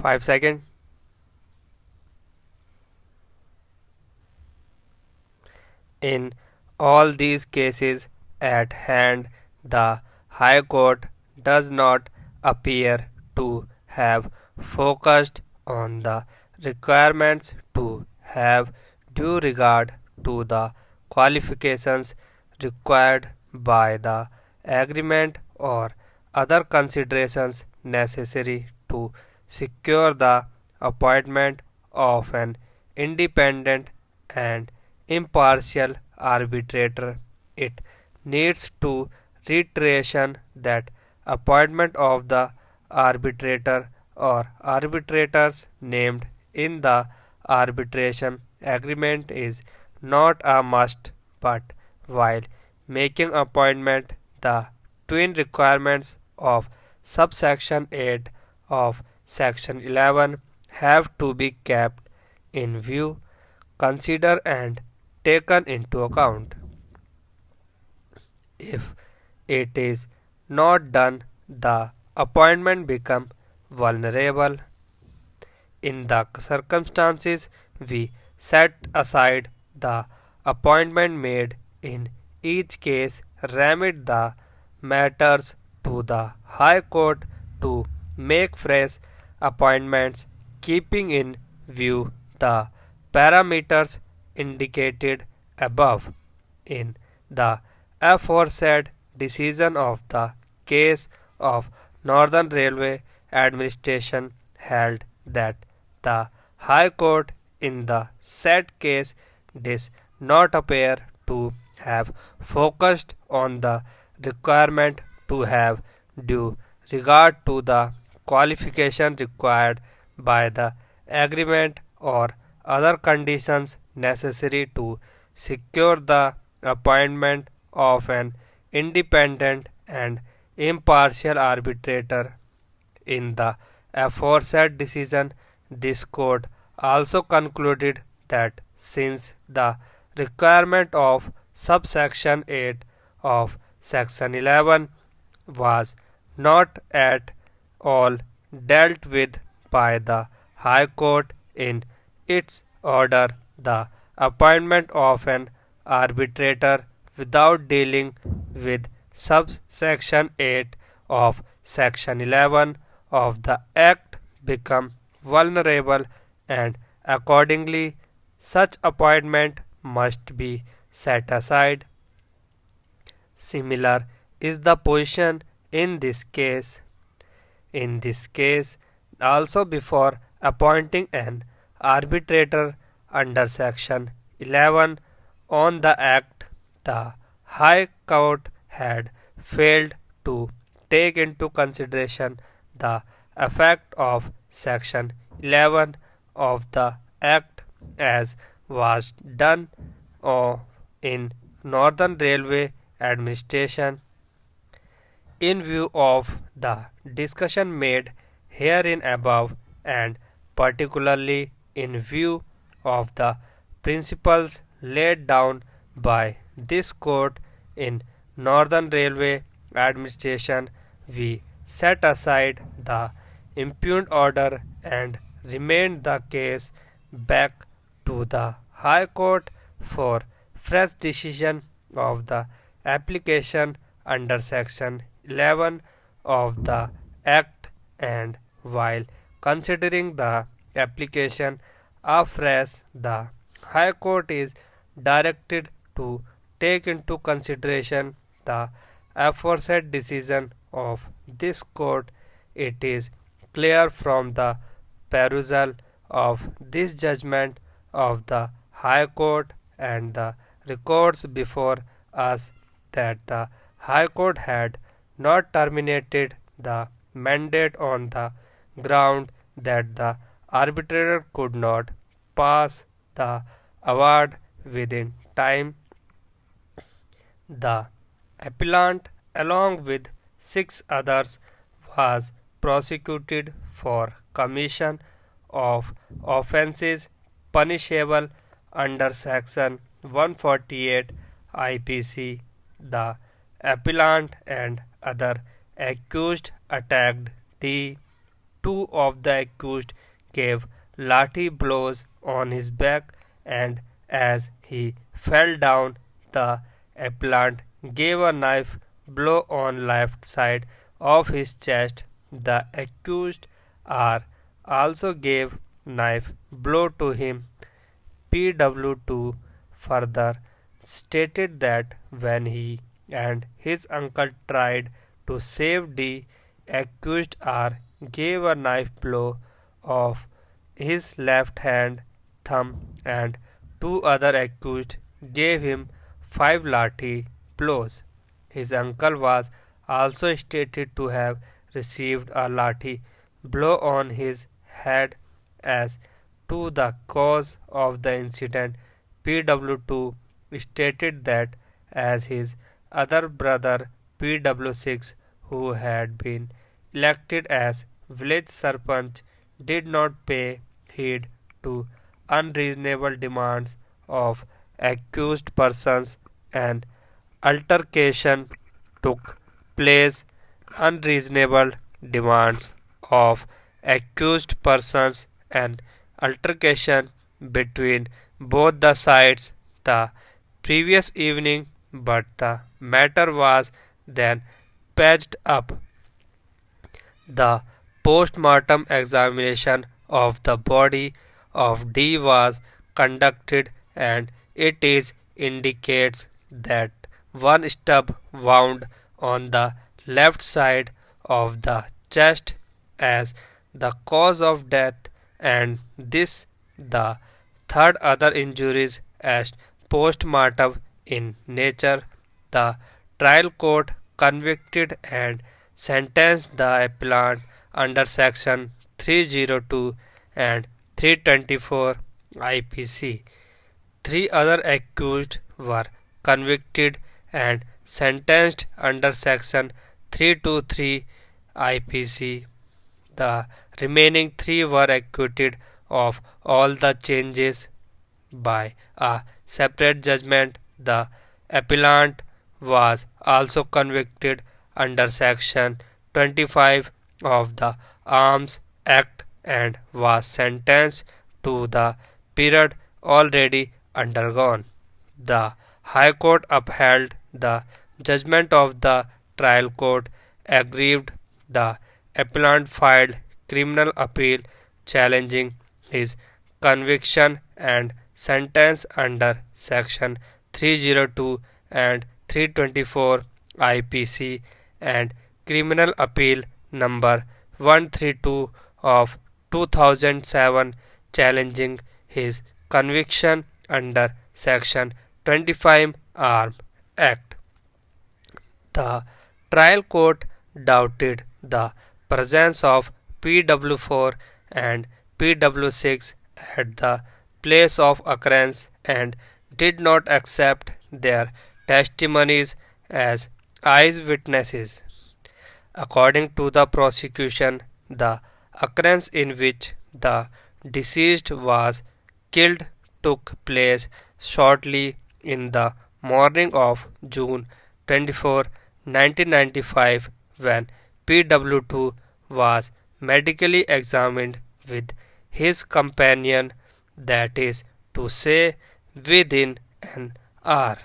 5 seconds. In all these cases at hand, the High Court does not appear to have focused on the requirements to have due regard to the qualifications required by the agreement or other considerations necessary to secure the appointment of an independent and impartial arbitrator. It needs to reiteration that appointment of the arbitrator or arbitrators named in the arbitration agreement is not a must, but while making appointment, the twin requirements of subsection 8 of section 11 have to be kept in view, considered and taken into account. If it is not done, the appointment becomes vulnerable. In the circumstances, we set aside the appointment made in each case, remit the matters to the High Court to make fresh appointments, keeping in view the parameters indicated above. In the aforesaid decision of the case of Northern Railway Administration held that the High Court in the said case does not appear to have focused on the requirement to have due regard to the qualification required by the agreement or other conditions necessary to secure the appointment of an independent and impartial arbitrator. In the aforesaid decision, this court also concluded that since the requirement of subsection 8 of section 11 was not at all dealt with by the High Court in its order, the appointment of an arbitrator without dealing with subsection 8 of section 11 of the Act become vulnerable, and accordingly such appointment must be set aside. Similar is the position in this case. In this case, also before appointing an arbitrator under section 11 on the Act, the High Court had failed to take into consideration the effect of section 11 of the Act as was done in Northern Railway Administration. In view of the discussion made herein above, and particularly in view of the principles laid down by this court in Northern Railway Administration, we set aside the impugned order and remained the case back to the High Court for fresh decision of the application under section 11 of the Act, and while considering the application afresh, the High Court is directed to take into consideration the aforesaid decision of this court. It is clear from the perusal of this judgment of the High Court and the records before us that the High Court had not terminated the mandate on the ground that the arbitrator could not pass the award within time. The appellant, along with 6 others, was prosecuted for commission of offences punishable under section 148 IPC. The appellant and other accused attacked the two of the accused gave lathi blows on his back, and as he fell down, the appellant gave a knife blow on left side of his chest. The accused R also gave knife blow to him. PW2 further stated that when he and his uncle tried to save D, accused R gave a knife blow of his left hand thumb, and two other accused gave him 5 lathi blows. His uncle was also stated to have received a lathi blow on his head. As to the cause of the incident, PW2 stated that as his other brother PW6, who had been elected as village sarpanch, did not pay heed to unreasonable demands of accused persons, an altercation took place. Unreasonable demands of accused persons and altercation between both the sides the previous evening, but the matter was then patched up. The post-mortem examination of the body of D was conducted, and it is indicates that one stub wound on the left side of the chest as the cause of death, and this the third other injuries as post-mortem in nature. The trial court convicted and sentenced the appellant under section 302 and 324 IPC. Three other accused were convicted and sentenced under section 323 IPC. The remaining three were acquitted of all the charges by a separate judgment. The appellant was also convicted under section 25 of the Arms Act and was sentenced to the period already undergone. The High Court upheld the judgment of the trial court. Aggrieved, the appellant filed criminal appeal challenging his conviction and sentence under section 302 and 324 IPC, and criminal appeal number 132 of 2007 challenging his conviction under section 25 Arms Act. The trial court doubted the presence of PW4 and PW6 at the place of occurrence and did not accept their testimonies as eyewitnesses. According to the prosecution, the occurrence in which the deceased was killed took place shortly in the morning of June 24, 1995, when PW2 was medically examined with his companion, that is to say, within an hour.